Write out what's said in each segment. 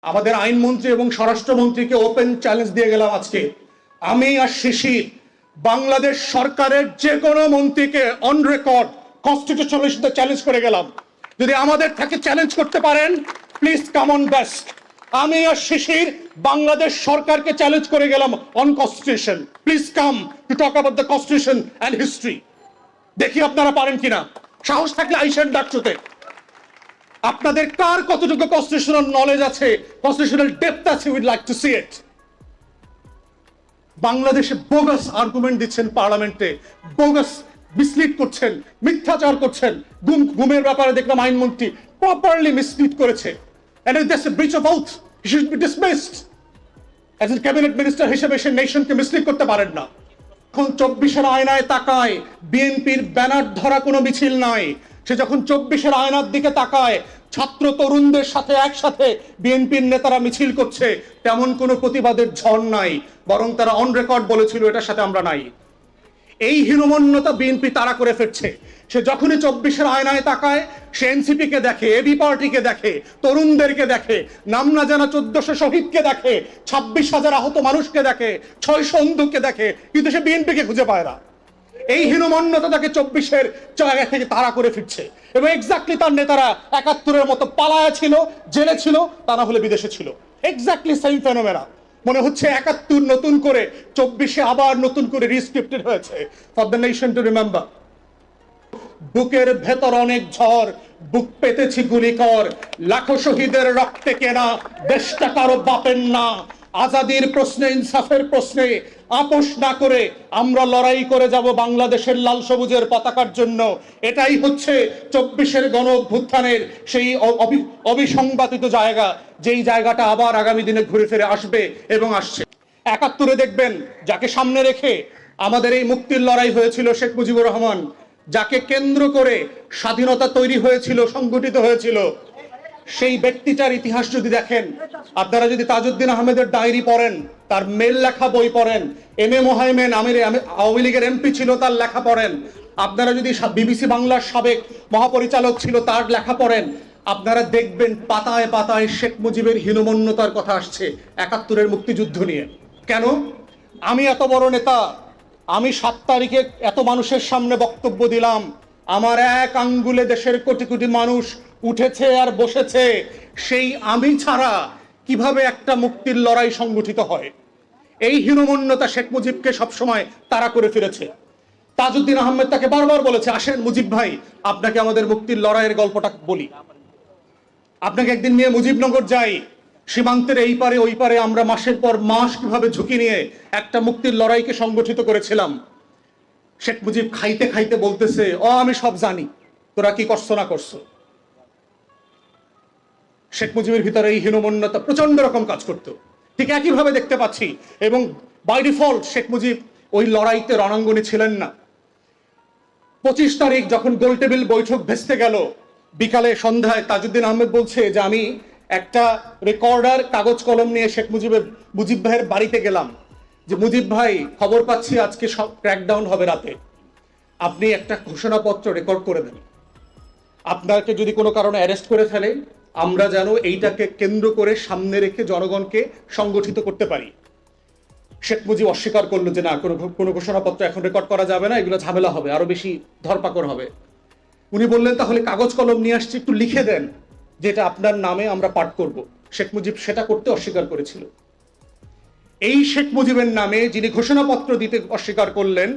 আমাদের আইনমন্ত্রী এবং স্বরাষ্ট্রমন্ত্রীকে ওপেন চ্যালেঞ্জ দিয়ে গেলাম আজকে। আমি আর শিশির বাংলাদেশ সরকারের যে কোনো মন্ত্রীকে অন রেকর্ড কনস্টিটিউশনাল ইস্যুতে চ্যালেঞ্জ করে গেলাম, যদি আমাদের থেকে চ্যালেঞ্জ করতে পারেন প্লিজ কাম অন বেস্ট। আমি আর শিশির বাংলাদেশ সরকারকে চ্যালেঞ্জ করে গেলাম on constitution, please come to talk about the constitution and history. দেখি আপনারা পারেন কিনা, সাহস থাকলে আইসেন ডাকচুতে। আপনাদের কার কতটুকু কনস্টিটিউশনাল নলেজ আছে, কনস্টিটিউশনাল ডেপথ আছে, উইড লাইক টু সি ইট। বাংলাদেশে বোগাস আর্গুমেন্ট দিচ্ছেন পার্লামেন্টে, বোগাস মিসলিড করছেন, মিথ্যাচার করছেন। গুমের ব্যাপারে দেখলাম আইনমন্ত্রী প্রপারলি মিসলিড করেছে, and that's a breach of oath. He should be dismissed. As a cabinet minister হিসেবে সে নেশনকে মিসলিড করতে পারেন না। এখন 24-এর আয়নায় তাকায়, বিএনপির ব্যানার ধরা কোনো মিছিল নাই। সে যখন 24-এর আয়নার দিকে তাকায়, ছাত্র তরুণদের সাথে একসাথে বিএনপির নেতারা মিছিল করছে, তেমন কোনো প্রতিবাদের ঝড় নাই, বরং তারা অন রেকর্ড বলেছিল এটার সাথে আমরা নাই। এই হীনমন্যতা বিএনপি তারা করে ফেলছে। সে যখনই 24-এর আয়নায় তাকায়, সে এনসিপি কে দেখে, এবি পার্টিকে দেখে, তরুণদেরকে দেখে, নাম না জানা 1400 শহীদকে দেখে, 26,000 আহত মানুষকে দেখে, 600 অন্ধকে দেখে, কিন্তু সে বিএনপিকে খুঁজে পায় না। এই হীনমন্যতা তাকে 24-এর জায়গা থেকে তাড়া করে ফিরছে, এবং এক্স্যাক্টলি তার নেতারা 71-এর মতো পালায়া ছিল, জেলে ছিল, তা না হলে বিদেশে ছিল। Exactly same phenomena. মনে হচ্ছে 71 নতুন করে 24-এ আবার নতুন করে রিস্ক্রিপ্টেড হয়েছে for the nation to remember. বুকের ভেতর অনেক ঝড়, বুক পেতেছি গুলিকর, লাখো শহীদের রক্তে কেনা দেশটা কারো বাপের না। আজাদির প্রশ্নে, ইনসাফের প্রশ্নে আপোষ না করে আমরা লড়াই করে যাব বাংলাদেশের লাল সবুজের পতাকার জন্য। এটাই হচ্ছে 24-এর গণ অভ্যুত্থানের সেই অবিসংবাদিত জায়গা, যেই জায়গাটা আবার আগামী দিনে ঘুরে ফিরে আসবে এবং আসছে। 71-এ দেখবেন যাকে সামনে রেখে আমাদের এই মুক্তির লড়াই হয়েছিল, শেখ মুজিবুর রহমান, যাকে কেন্দ্র করে স্বাধীনতা তৈরি হয়েছিল, সংগঠিত হয়েছিল, সেই ব্যক্তিটার ইতিহাস যদি দেখেন, আপনারা যদি তাজউদ্দিন আহমেদের ডায়েরি পড়েন, তার মেল লেখা বই পড়েন, এম এ মোহাইমেন আওয়ামী লীগের এমপি ছিল, তার লেখা পড়েন, আপনারা যদি বিবিসি বাংলার সাবেক মহাপরিচালক ছিল, তার লেখা পড়েন, আপনারা দেখবেন পাতায় পাতায় শেখ মুজিবের হীনমন্যতার কথা আসছে 71-এর মুক্তিযুদ্ধ নিয়ে। কেন? আমি এত বড় নেতা, আমি 7 তারিখে এত মানুষের সামনে বক্তব্য দিলাম, আমার এক আঙ্গুলে দেশের কোটি কোটি মানুষ উঠেছে আর বসেছে, সেই আমি ছাড়া কিভাবে একটা মুক্তির লড়াই সংগঠিত হয়? এই হীনমন্যতা শেখ মুজিবকে সবসময় তাড়া করে ফিরেছে। তাজউদ্দিন আহমেদ তাকে বারবার বলেছে, আসেন মুজিব ভাই, আপনাকে আমাদের মুক্তির লড়াইয়ের গল্পটা বলি। আপনাকে একদিন নিয়ে মুজিবনগর যাই, সীমান্তের এই পারে ওই পারে আমরা মাসের পর মাস কিভাবে ঝুঁকি নিয়ে একটা মুক্তির লড়াইকে সংগঠিত করেছিলাম। শেখ মুজিব খাইতে খাইতে বলতেছে, আমি সব জানি, তোরা কি করছো না করছো। শেখ মুজিবের ভিতরে এই হীনমন্যতা প্রচন্ড রকম কাজ করতো। ঠিক একইভাবে দেখতে পাচ্ছি, এবং বাই ডিফল্ট শেখ মুজিব ওই লড়াইতে রণাঙ্গনে ছিলেন না। 25 তারিখ যখন গোলটেবিল বৈঠক ভেস্তে গেল, বিকালে সন্ধ্যায় তাজউদ্দিন আহমেদ বলছে যে আমি একটা রেকর্ডার কাগজ কলম নিয়ে শেখ মুজিব ভাইয়ের বাড়িতে গেলাম, যে মুজিব ভাই, খবর পাচ্ছি আজকে সব ক্র্যাকডাউন হবে রাতে, আপনি একটা ঘোষণাপত্র রেকর্ড করে দেন, আপনাকে যদি কোনো কারণে অ্যারেস্ট করে ফেলে আমরা যেন এইটাকে কেন্দ্র করে সামনে রেখে জনগণকে সংগঠিত করতে পারি। শেখ মুজিব অস্বীকার করলো যে না, কোনো ঘোষণাপত্র এখন রেকর্ড করা যাবে না, এগুলো ঝামেলা হবে, আরো বেশি ধরপাকড় হবে। উনি বললেন তাহলে কাগজ কলম নিয়ে আসছি, একটু লিখে দেন যেটা আপনার নামে আমরা পাঠ করব। শেখ মুজিব সেটা করতে অস্বীকার করেছিল। এই শেখ মুজিবের নামে যিনি ঘোষণাপত্র দিতে অস্বীকার করলেন,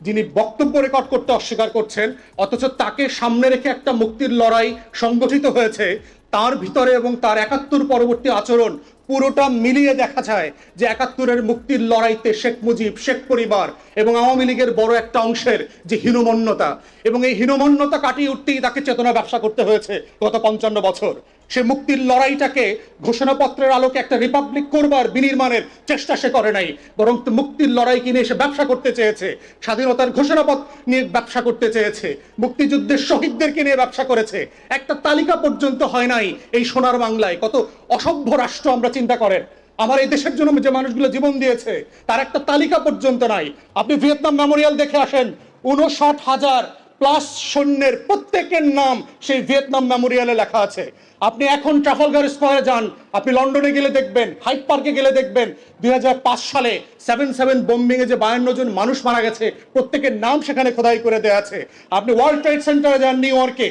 যিনি বক্তব্য রেকর্ড করতে অস্বীকার করছেন, অথচ তাকে সামনে রেখে একটা মুক্তির লড়াই সংগঠিত হয়েছে, তার ভিতরে এবং তার 71 পরবর্তী আচরণ পুরোটা মিলিয়ে দেখা যায় যে 71-এর মুক্তির লড়াইতে শেখ মুজিব, শেখ পরিবার এবং আওয়ামী লীগের বড় একটা অংশের যে হীনমন্যতা, এবং এই হীনমন্যতা কাটিয়ে উঠতেই তাকে চেতনা ব্যবসা করতে হয়েছে গত 55 বছর। সে মুক্তির লড়াইটাকে ঘোষণাপত্রের আলোকে একটা রিপাবলিক করবার বিনির্মাণের চেষ্টা সে করে নাই, বরং মুক্তির লড়াইকে নিয়ে সে ব্যবসা করতে চেয়েছে, স্বাধীনতার ঘোষণাপত্র নিয়ে ব্যবসা করতে চেয়েছে, মুক্তিযুদ্ধের শহীদদেরকে নিয়ে ব্যবসা করেছে। একটা তালিকা পর্যন্ত হয় নাই এই সোনার বাংলায়। কত অসভ্য রাষ্ট্র আমরা চিন্তা করেন, আমার এই দেশের জন্য যে মানুষগুলো জীবন দিয়েছে তার একটা তালিকা পর্যন্ত নাই। আপনি ভিয়েতনাম মেমোরিয়াল দেখে আসেন, 59,000 প্লাস সৈন্যের প্রত্যেকের নাম সেই ভিয়েতনাম মেমোরিয়ালে লেখা আছে। আপনি এখন ট্রাফালগার স্কোয়ারে যান, আপনি লন্ডনে গেলে দেখবেন, হাইড পার্কে গেলে দেখবেন 2005 সালে 7/7 বোম্বিং এ যে 52 জন মানুষ মারা গেছে প্রত্যেকের নাম সেখানে খোদাই করে দেওয়া আছে। আপনি ওয়ার্ল্ড ট্রেড সেন্টারে যান নিউ ইয়র্কে,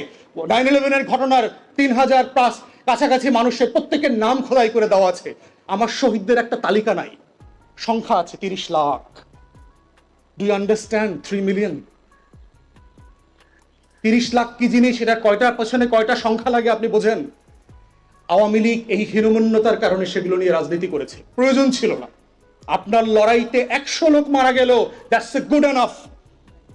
9/11 এর ঘটনার 3000 প্লাস কাছাকাছি মানুষের প্রত্যেকের নাম খোদাই করে দেওয়া আছে। আমার শহীদদের একটা তালিকা নাই, সংখ্যা আছে 30 lakh. Do you understand 3 million? 30 lakh কি জিনিস, এটা কয়টার পেছনে কয়টা সংখ্যা লাগে আপনি বোঝেন? আওয়ামী লীগ এই হীনমন্যতার কারণে সেগুলো নিয়ে রাজনীতি করেছে, প্রয়োজন ছিল না। আপনার লড়াইতে 100 লোক মারা গেল, that's a good enough,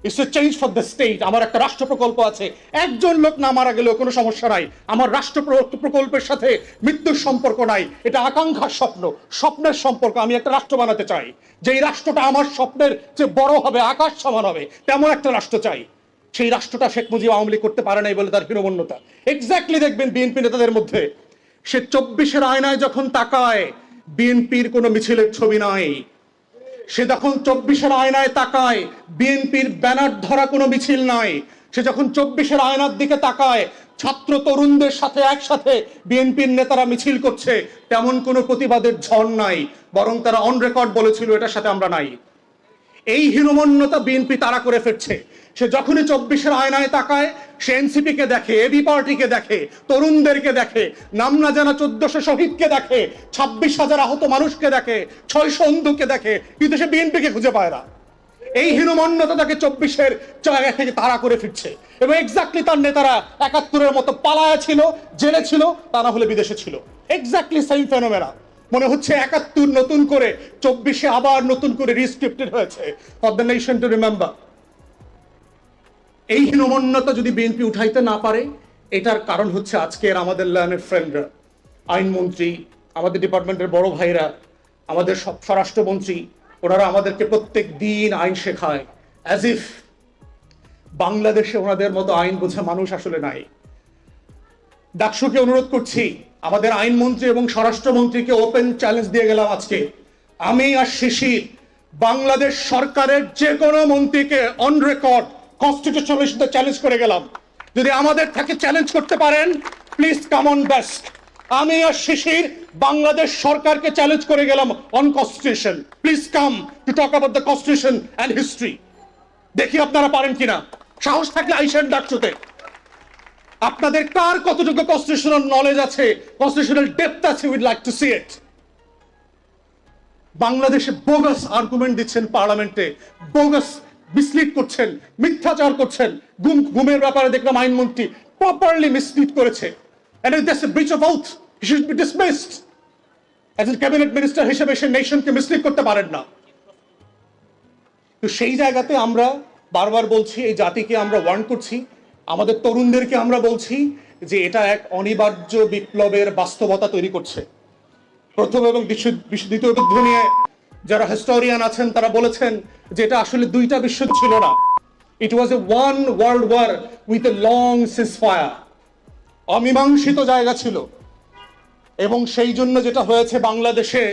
it's a change for the state. আমার একটা রাষ্ট্র প্রকল্প আছে, একজন লোক না মারা গেলেও কোনো সমস্যা নাই। আমার রাষ্ট্র প্রকল্পের সাথে মৃত্যুর সম্পর্ক নাই, এটা আকাঙ্ক্ষার স্বপ্ন, স্বপ্নের সম্পর্ক। আমি একটা রাষ্ট্র বানাতে চাই, যেই রাষ্ট্রটা আমার স্বপ্নের যে বড় হবে, আকাশ সমান হবে, তেমন একটা রাষ্ট্র চাই। সেই রাষ্ট্রটা শেখ মুজিব আওয়ামী লীগ করতে পারে নাই বলে তার হীনমন্যতা। এক্স্যাক্টলি দেখবেন বিএনপি নেতাদের মধ্যে, সে 24-এর আয়নায় যখন তাকায় বিএনপির কোনো মিছিলের ছবি নাই। সে যখন 24-এর আয়নায় তাকায় বিএনপির ব্যানার ধরা কোনো মিছিল নাই। সে যখন 24-এর আয়নার দিকে তাকায় ছাত্র তরুণদের সাথে একসাথে বিএনপির নেতারা মিছিল করছে, তেমন কোনো প্রতিবাদের ঝড় নাই, বরং তারা অন রেকর্ড বলেছিল এটার সাথে আমরা নাই। এই হীনমন্যতা বিএনপি তারা করে ফিরছে। সে যখনই 24-এর আয়নায় তাকায় সে এনসিপি কে দেখে, এবি পার্টিকে দেখে, তরুণদেরকে দেখে, নাম না জানা 1400 শহীদকে দেখে, 26,000 আহত মানুষকে দেখে, 600 অন্ধকে দেখে, কিন্তু সে বিএনপিকে খুঁজে পায় না। এই হীনমন্যতা তাকে 24-এর জায়গা থেকে তাড়া করে ফিরছে। এবং এক্স্যাক্টলি তার নেতারা 71-এর মতো পালায়া ছিল, জেলে ছিল, তা না হলে বিদেশে ছিল। Exactly same phenomena. মনে হচ্ছে 71 নতুন করে 24-এ আবার নতুন করে রিস্ক্রিপ্টেড হয়েছে for the nation to remember. এই হীনমন্যতা যদি বিএনপি উঠাইতে না পারে, এটার কারণ হচ্ছে আজকের আমাদের লার্নের ফ্রেন্ডরা, আইনমন্ত্রী, আমাদের ডিপার্টমেন্টের বড় ভাইরা, আমাদের স্বরাষ্ট্রমন্ত্রী, ওনারা আমাদেরকে প্রত্যেক দিন আইন শেখায়, অ্যাজ ইফ বাংলাদেশে ওনাদের মতো আইন বোঝা মানুষ আসলে নাই। ডাকসুকে অনুরোধ করছি, আমাদের আইনমন্ত্রী এবং স্বরাষ্ট্রমন্ত্রীকে ওপেন চ্যালেঞ্জ দিয়ে গেলাম আজকে, আমি আর শিশির বাংলাদেশ সরকারের যে কোনো মন্ত্রীকে অন রেকর্ড কনস্টিটিউশনাল ইস্যুতে চ্যালেঞ্জ করে গেলাম। যদি আমাদের থেকে চ্যালেঞ্জ করতে পারেন, প্লিজ কাম অন বেস্ট। আমি আর শিশির বাংলাদেশ সরকারকে চ্যালেঞ্জ করে গেলাম on constitution, please come to talk about the constitution and history. দেখি আপনারা পারেন কিনা, সাহস থাকলে আইসেন ডাকসুতে। আপনাদের কার কতটুকু কনস্টিটিউশনাল নলেজ আছে, কনস্টিটিউশনাল ডেপথ আছে, উইড লাইক টু সি ইট। বাংলাদেশে বোগাস আর্গুমেন্ট দিচ্ছেন পার্লামেন্টে, বোগাস মিসলিড করছেন, মিথ্যাচার করছেন। গুমের ব্যাপারে দেখলাম আইনমন্ত্রী প্রপারলি মিসলিড করেছে, and that's a breach of oath, he should be dismissed. as a cabinet minister হিসেবে সে নেশনকে মিসলিড করতে পারেন না। তো সেই জায়গাতে আমরা বারবার বলছি, এই জাতিকে আমরা ওয়ার্ন করছি, আমাদের তরুণদেরকে আমরা বলছি যে এটা এক অনিবার্য বিপ্লবের বাস্তবতা তৈরি করছে। প্রথম এবং দ্বিতীয় যুদ্ধ নিয়ে যারা হিস্টোরিয়ান আছেন তারা বলেছেন যে এটা আসলে দুইটা বিশ্বযুদ্ধ ছিল না, it was a one world war with a long ceasefire. অমীমাংসিত জায়গা ছিল। এবং সেই জন্য যেটা হয়েছে বাংলাদেশে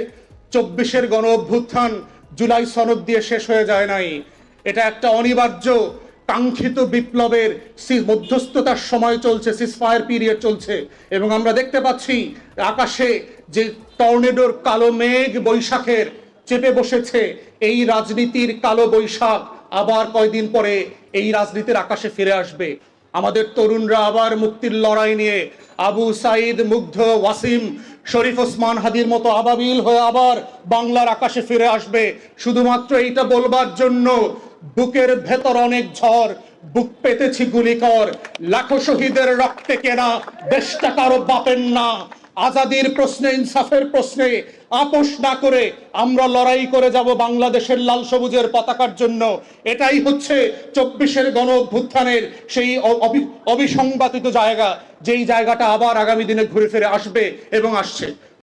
24-এর গণ অভ্যুত্থান জুলাই সনদ দিয়ে শেষ হয়ে যায় নাই, এটা একটা অনিবার্য কাঙ্ক্ষিত বিপ্লবের মধ্যস্থতার সময় চলছে, সিজফায়ার পিরিয়ড চলছে। এবং আমরা দেখতে পাচ্ছি আকাশে যে টর্নেডোর কালো মেঘ বৈশাখের চেপে বসেছে, এই রাজনীতির কালো বৈশাখ আবার কয়দিন পরে এই রাজনীতির আকাশে ফিরে আসবে। আমাদের তরুণরা আবার মুক্তির লড়াই নিয়ে আবু সাইদ, মুগ্ধ, ওয়াসিম, শরীফ ওসমান হাদির মতো আবাবিল হয়ে আবার বাংলার আকাশে ফিরে আসবে, শুধুমাত্র এইটা বলবার জন্য বুকের ভেতর অনেক ঝড়, বুক পেতেছি গুলিকর, লাখো শহীদের রক্তে কেনা দেশটা কারো বাপের না। আজাদির প্রশ্নে, ইনসাফের প্রশ্নে আপোষ না করে আমরা লড়াই করে যাব বাংলাদেশের লাল সবুজের পতাকার জন্য। এটাই হচ্ছে 24-এর গণ অভ্যুত্থানের সেই অবিসংবাদিত জায়গা, যেই জায়গাটা আবার আগামী দিনে ঘুরে ফিরে আসবে এবং আসছে।